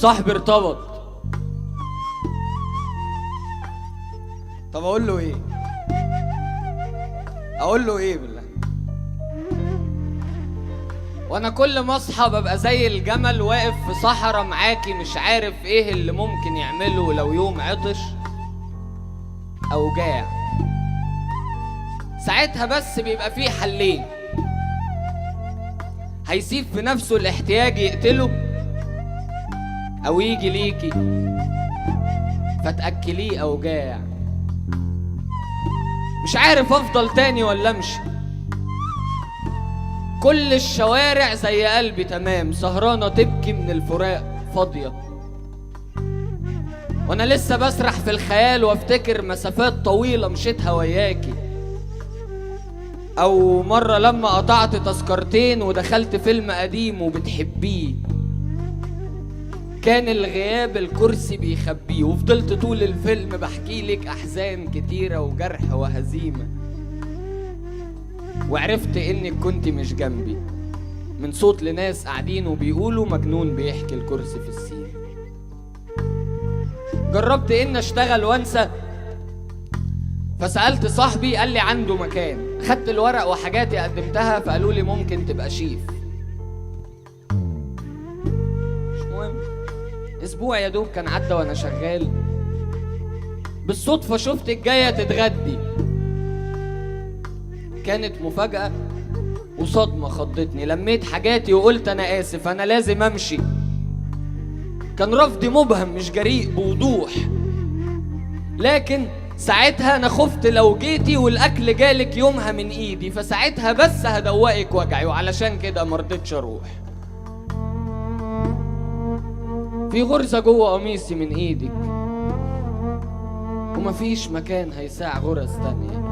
صاحبي ارتبط. طب اقول له ايه؟ اقول له ايه بالله؟ وانا كل ما اصحى ببقى زي الجمل واقف في صحراء معاكي، مش عارف ايه اللي ممكن يعمله لو يوم عطش او جاع. ساعتها بس بيبقى فيه حلين: هيسيب في نفسه الاحتياج يقتله، او يجي ليكي فتأكليه اوجاع. مش عارف افضل تاني ولا امشي. كل الشوارع زي قلبي تمام، سهرانة تبكي من الفراق فاضية، وانا لسه بسرح في الخيال وافتكر مسافات طويلة مشيتها وياكي. او مرة لما قطعت تذكرتين ودخلت فيلم قديم وبتحبيه، كان الغياب الكرسي بيخبيه، وفضلت طول الفيلم بحكي لك احزان كتيرة وجرح وهزيمة، وعرفت انك كنت مش جنبي من صوت لناس قاعدين وبيقولوا مجنون بيحكي الكرسي في السير. جربت ان اشتغل وانسى، فسألت صاحبي قال لي عنده مكان. خدت الورق وحاجاتي قدمتها، فقالوا لي ممكن تبقى شيف. مش مهم، اسبوع يا دوب كان عدى وانا شغال، بالصدفة شفتك جاية تتغدي. كانت مفاجأة وصدمة خضتني. لميت حاجاتي وقلت انا اسف، انا لازم امشي. كان رفضي مبهم مش جريء بوضوح، لكن ساعتها انا خفت لو جيتي والاكل جالك يومها من ايدي، فساعتها بس هدوقك وجعي، وعلشان كده مرضتش اروح. في غرزة جوه قميصي من ايدك، ومفيش مكان هيساع غرز تانية.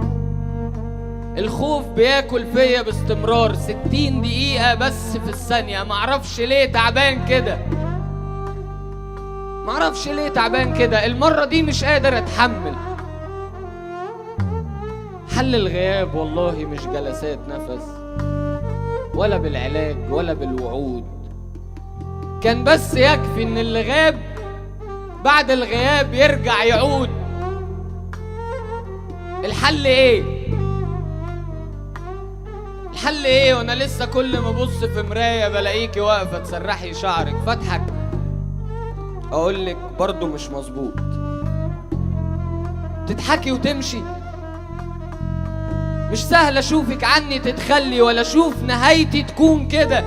الخوف بياكل فيا باستمرار، 60 دقيقة بس في الثانية. معرفش ليه تعبان كده، معرفش ليه تعبان كده. المرة دي مش قادر اتحمل. حل الغياب والله مش جلسات نفس، ولا بالعلاج ولا بالوعود. كان بس يكفي ان اللي غاب بعد الغياب يرجع يعود. الحل ايه؟ الحل ايه وانا لسه كل ما ابص في مرايه بلاقيكي واقفه تسرحي شعرك فاضحك؟ اقولك برضو مش مظبوط. تضحكي وتمشي، مش سهل اشوفك عني تتخلي، ولا اشوف نهايتي تكون كده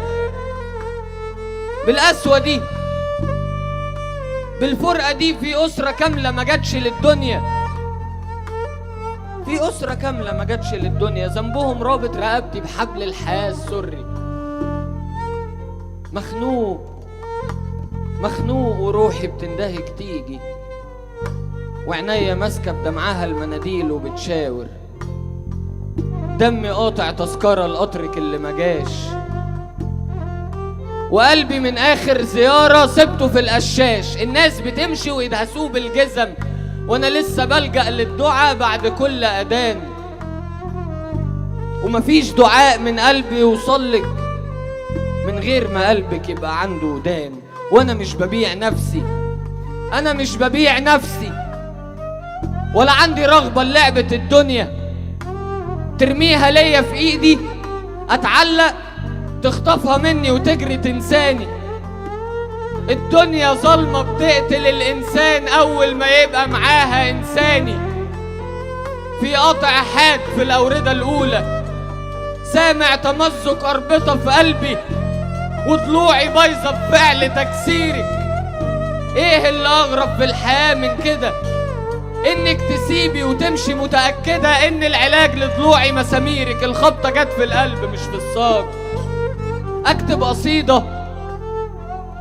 بالقسوة دي، بالفرقة دي. في أسرة كاملة ما جاتش للدنيا، في أسرة كاملة ما جاتش للدنيا، ذنبهم رابط رقبتي بحبل الحياة السري. مخنوق مخنوق وروحي بتندهك تيجي، وعناية ماسكة بدمعها المناديل وبتشاور. دمي قاطع تذكرة لقطرك اللي ما جاش، وقلبي من آخر زيارة سبته في القشاش. الناس بتمشي ويدهسوه بالجزم، وانا لسه بلجأ للدعاء بعد كل أذان. ومفيش دعاء من قلبي يوصلك من غير ما قلبك يبقى عنده ودان. وانا مش ببيع نفسي، انا مش ببيع نفسي، ولا عندي رغبة للعبة الدنيا. ترميها ليا في ايدي اتعلق، تخطفها مني وتجري تنساني. الدنيا ظلمة بتقتل الإنسان أول ما يبقى معاها إنساني. في قطع حاد في الأوردة الأولى، سامع تمزق أربطة في قلبي، وضلوعي بايظة بفعل تكسيرك. إيه اللي أغرب في الحياة من كده؟ إنك تسيبي وتمشي متأكدة إن العلاج لضلوعي مساميرك. الخبطة جت في القلب مش في الصاج. اكتب قصيدة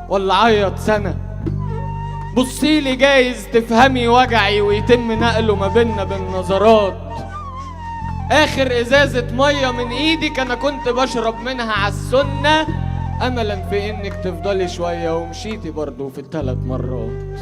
ولا عيط سنة؟ بصيلي جايز تفهمي وجعي ويتم نقله ما بيننا بالنظرات. اخر ازازة مية من ايدك انا كنت بشرب منها عالسنة، املا في انك تفضلي شوية، ومشيتي برضو في ال3 مرات.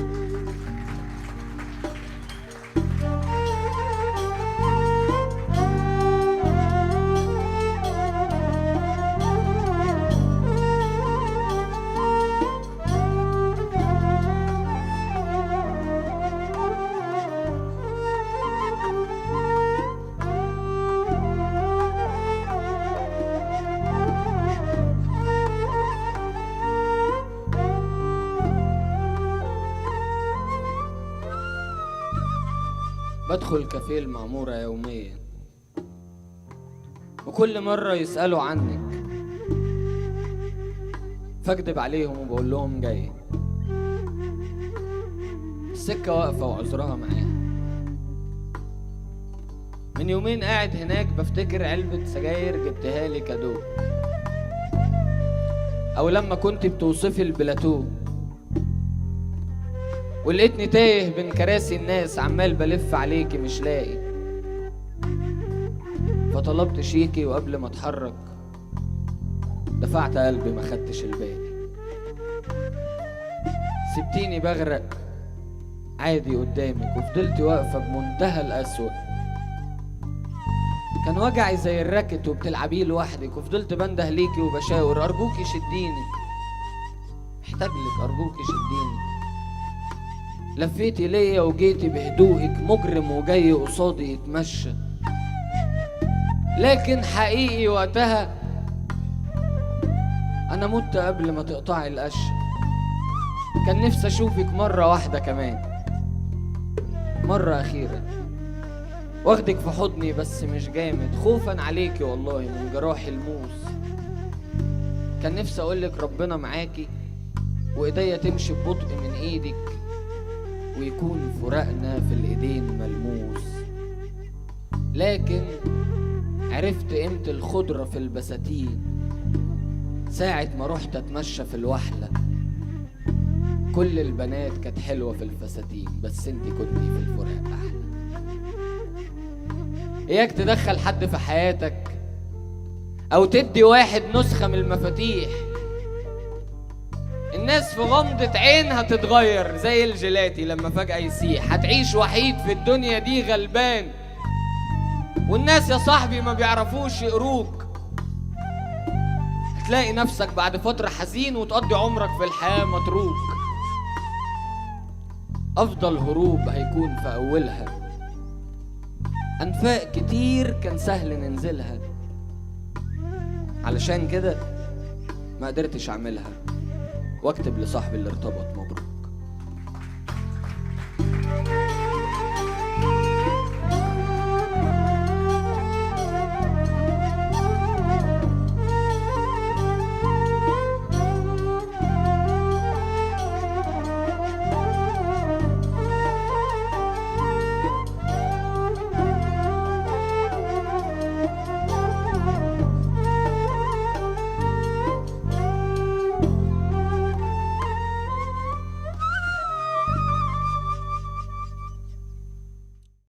بدخل كافيه المعمورة يوميا، وكل مرة يسألوا عنك فاكدب عليهم وبقول لهم جاي. السكة واقفة وعذرها معاها. من يومين قاعد هناك بفتكر علبة سجاير جبتها لي كادو، او لما كنت بتوصفي البلاتو ولقيتني تايه بين كراسي الناس عمال بلف عليكي مش لاقي، فطلبت شيكي وقبل ما اتحرك دفعت قلبي ما خدتش الباقي. سبتيني بغرق عادي قدامك وفضلت واقفة بمنتهى القسوة. كان وجعي زي الراكت وبتلعبيه لوحدك، وفضلت بنده ليكي وبشاور أرجوكي شديني، محتاجلك أرجوكي شديني. لفيتي ليا وجيتي بهدوئك مجرم وجاي قصادي يتمشى، لكن حقيقي وقتها أنا مت قبل ما تقطعي القشة. كان نفسي أشوفك مرة واحدة كمان، مرة أخيرة، واخدك في حضني بس مش جامد خوفا عليكي والله من جراح الموس. كان نفسي أقولك ربنا معاكي وإيديا تمشي ببطء من إيدك ويكون فراقنا في الإيدين ملموس، لكن عرفت قيمة الخضرة في البساتين ساعة ما رحت أتمشى في الوحلة. كل البنات كانت حلوة في الفساتين بس انتي كنتي في الفراق أحلى. إياك تدخل حد في حياتك أو تدي واحد نسخة من المفاتيح. الناس في غمضة عين هتتغير زي الجيلاتي لما فجأة يسيح. هتعيش وحيد في الدنيا دي غلبان، والناس يا صاحبي ما بيعرفوش يقروك. هتلاقي نفسك بعد فترة حزين وتقضي عمرك في الحياة متروك. أفضل هروب هيكون في أولها، أنفاق كتير كان سهل ننزلها، علشان كده ما قدرتش أعملها واكتب لصاحبي اللي ارتبط مبروك.